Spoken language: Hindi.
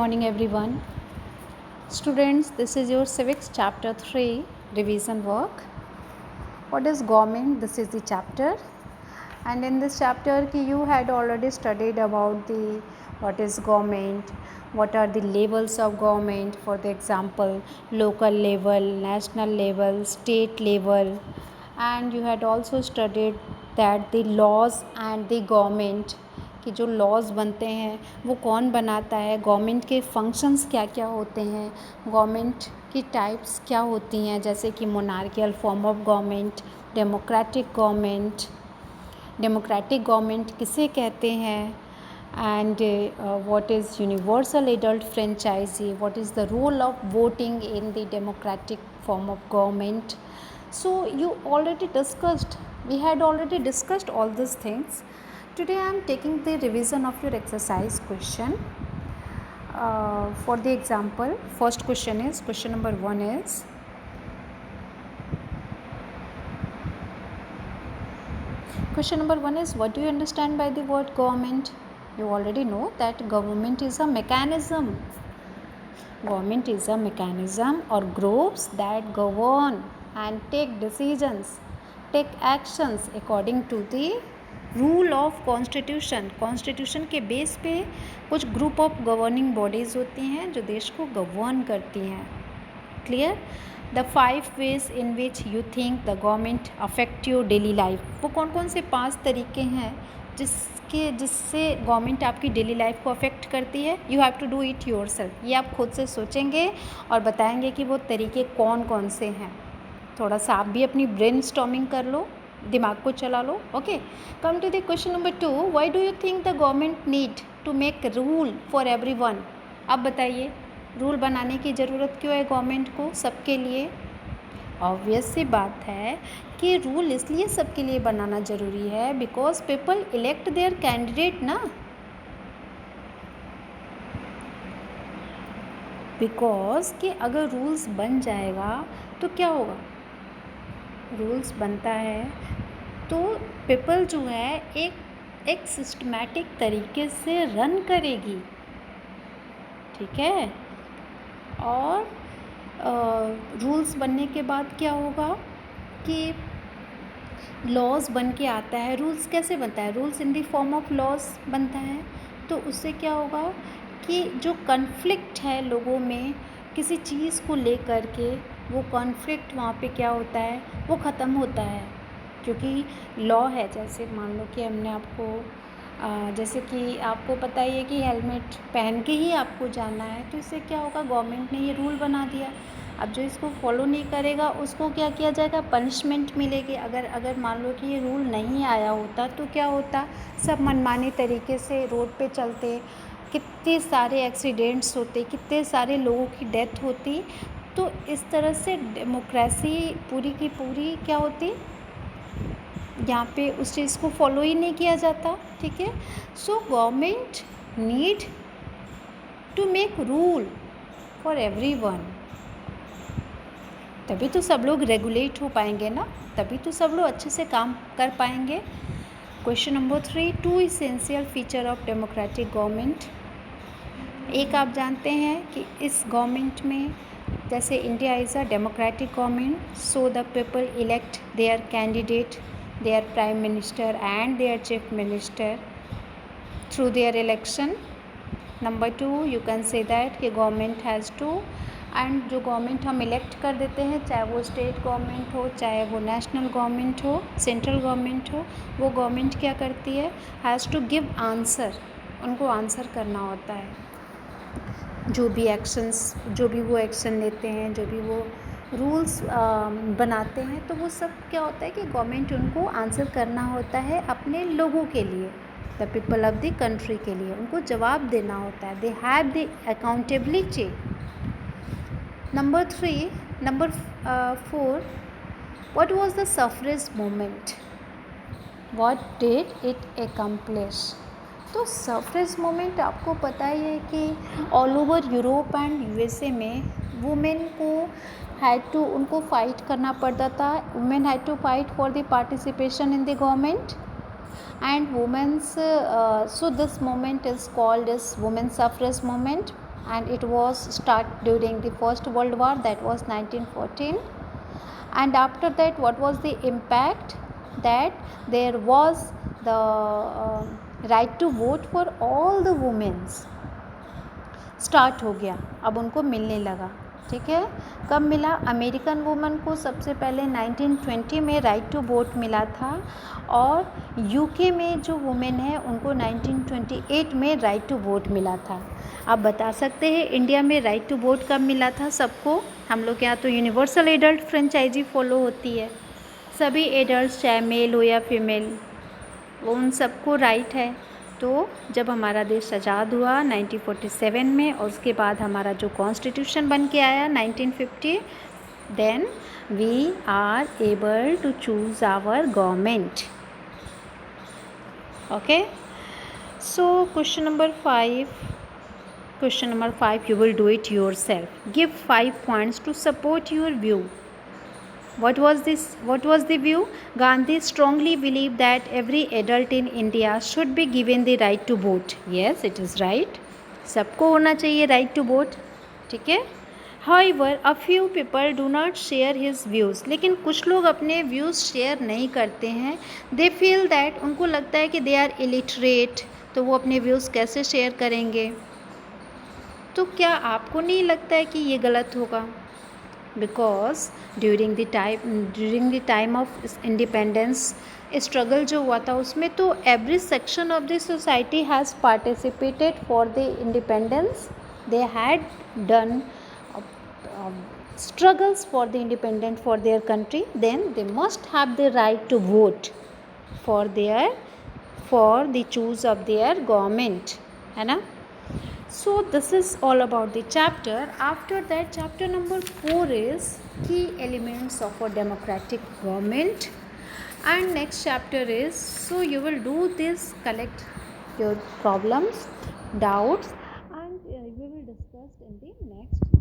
morning everyone. Students, this is your civics chapter 3 revision work. What is government? This is the chapter, and in this chapter you had already studied about the what is government, what are the levels of government, for the example local level, national level, state level, and you had also studied that the laws and the government कि जो लॉज बनते हैं वो कौन बनाता है, गवर्नमेंट के फंक्शंस क्या क्या होते हैं, गवर्नमेंट की टाइप्स क्या होती हैं, जैसे कि monarchial form of government, democratic government किसे कहते हैं, and what is universal adult franchisee, what is the role of voting in the democratic form of government. So we had already discussed all these things. Today I am taking the revision of your exercise question. For the example, first question number 1 is, what do you understand by the word government? You already know that government is a mechanism. Government is a mechanism or groups that govern and take decisions, take actions according to the rule of constitution. Constitution के बेस पे कुछ ग्रुप ऑफ गवर्निंग बॉडीज़ होती हैं जो देश को गवर्न करती हैं. Clear? The 5 ways in which you think the government affect your daily life. वो कौन कौन से 5 तरीके हैं जिससे गवर्नमेंट आपकी डेली लाइफ को अफेक्ट करती है. You have to do it yourself. ये आप खुद से सोचेंगे और बताएंगे कि वो तरीके कौन कौन से हैं. थोड़ा सा आप भी अपनी ब्रेन स्टॉर्मिंग कर लो, दिमाग को चला लो. Okay, come to the question number 2. Why do you think the government need to make rule for everyone. अब बताइए, रूल बनाने की ज़रूरत क्यों है गवर्नमेंट को सबके लिए. ऑब्वियस सी बात है कि रूल इसलिए सबके लिए बनाना ज़रूरी है because people elect their candidate ना. बिकॉज कि अगर रूल्स बन जाएगा तो क्या होगा, रूल्स बनता है तो पीपल जो है एक सिस्टमैटिक तरीके से रन करेगी. ठीक है. और रूल्स बनने के बाद क्या होगा कि लॉज बन के आता है. रूल्स कैसे बनता है, rules in the form of laws बनता है. तो उससे क्या होगा कि जो कॉन्फ्लिक्ट है लोगों में किसी चीज़ को लेकर के, वो कॉन्फ्लिक्ट वहाँ पे क्या होता है, वो ख़त्म होता है. क्योंकि लॉ है, जैसे मान लो कि हमने आपको जैसे कि आपको पता ही है कि हेलमेट पहन के ही आपको जाना है, तो इससे क्या होगा, गवर्नमेंट ने ये रूल बना दिया. अब जो इसको फॉलो नहीं करेगा उसको क्या किया जाएगा, पनिशमेंट मिलेगी. अगर मान लो कि ये रूल नहीं आया होता तो क्या होता, सब मनमाने तरीके से रोड पे चलते, कितने सारे एक्सीडेंट्स होते, कितने सारे लोगों की डेथ होती. तो इस तरह से डेमोक्रेसी पूरी की पूरी क्या होती, यहाँ पे उस चीज़ को फॉलो ही नहीं किया जाता. ठीक है. So government need to make rule for everyone. तभी तो सब लोग रेगुलेट हो पाएंगे ना, तभी तो सब लोग अच्छे से काम कर पाएंगे. Question number 3. 2 essential feature of democratic government. एक आप जानते हैं कि इस गवर्नमेंट में, जैसे India is a democratic government, so the people elect their candidate, their prime minister and their chief minister through their election. Number 2, you can say that कि government has to, and जो गवर्नमेंट हम इलेक्ट कर देते हैं, चाहे वो स्टेट गवर्नमेंट हो, चाहे वो नेशनल गवर्नमेंट हो, सेंट्रल गवर्नमेंट हो, वो गवर्नमेंट क्या करती है, हैज़ टू गिव आंसर. उनको आंसर करना होता है. जो भी एक्शंस, जो भी वो एक्शन लेते हैं, जो भी वो रूल्स बनाते हैं, तो वो सब क्या होता है कि गवर्नमेंट उनको आंसर करना होता है अपने लोगों के लिए, the people of the country के लिए. उनको जवाब देना होता है. They have the accountability. Number 4. What was the suffrage movement, what did it accomplish. तो सफरेज मूवमेंट आपको पता ही है कि all over Europe and USA में वुमेन को उनको फाइट करना पड़ता था. Women had to fight for the participation in the government and women's, so this movement is called as women suffrage movement. and it was start during the First World War, that was 1914. And after that, what was the impact? That there was the right to vote for all the women start हो गया, अब उनको मिलने लगा. ठीक है, कब मिला? अमेरिकन वुमन को सबसे पहले 1920 में राइट टू वोट मिला था, और यूके में जो वुमेन है उनको 1928 में राइट टू वोट मिला था. आप बता सकते हैं इंडिया में राइट टू वोट कब मिला था सबको? हम लोग के यहाँ तो यूनिवर्सल एडल्ट फ्रेंचाइजी फॉलो होती है, सभी एडल्ट चाहे मेल हो या फीमेल, वो उन सबको राइट है. तो जब हमारा देश आज़ाद हुआ 1947 में, और उसके बाद हमारा जो कॉन्स्टिट्यूशन बन के आया 1950, then we are able to choose our government. Okay, so question number 5 you will do it yourself. Give 5 points to support your view. What was the view? Gandhi strongly believed that every adult in India should be given the right to vote. Yes, it is right. सबको होना चाहिए right to vote. ठीक है. However, a few people do not share his views. लेकिन कुछ लोग अपने views share नहीं करते हैं. They feel that, उनको लगता है कि they are illiterate, तो वो अपने views कैसे share करेंगे? तो क्या आपको नहीं लगता है कि ये गलत होगा? Because during the time of independence struggle जो हुआ था, उसमें तो every section of the society has participated for the independence. They had done struggles for the independent for their country, then they must have the right to vote for the choose of their government, है ना. So this is all about the chapter. After that, chapter number 4 is key elements of a democratic government, and next chapter is, so you will do this, collect your problems, doubts, and we will discuss in the next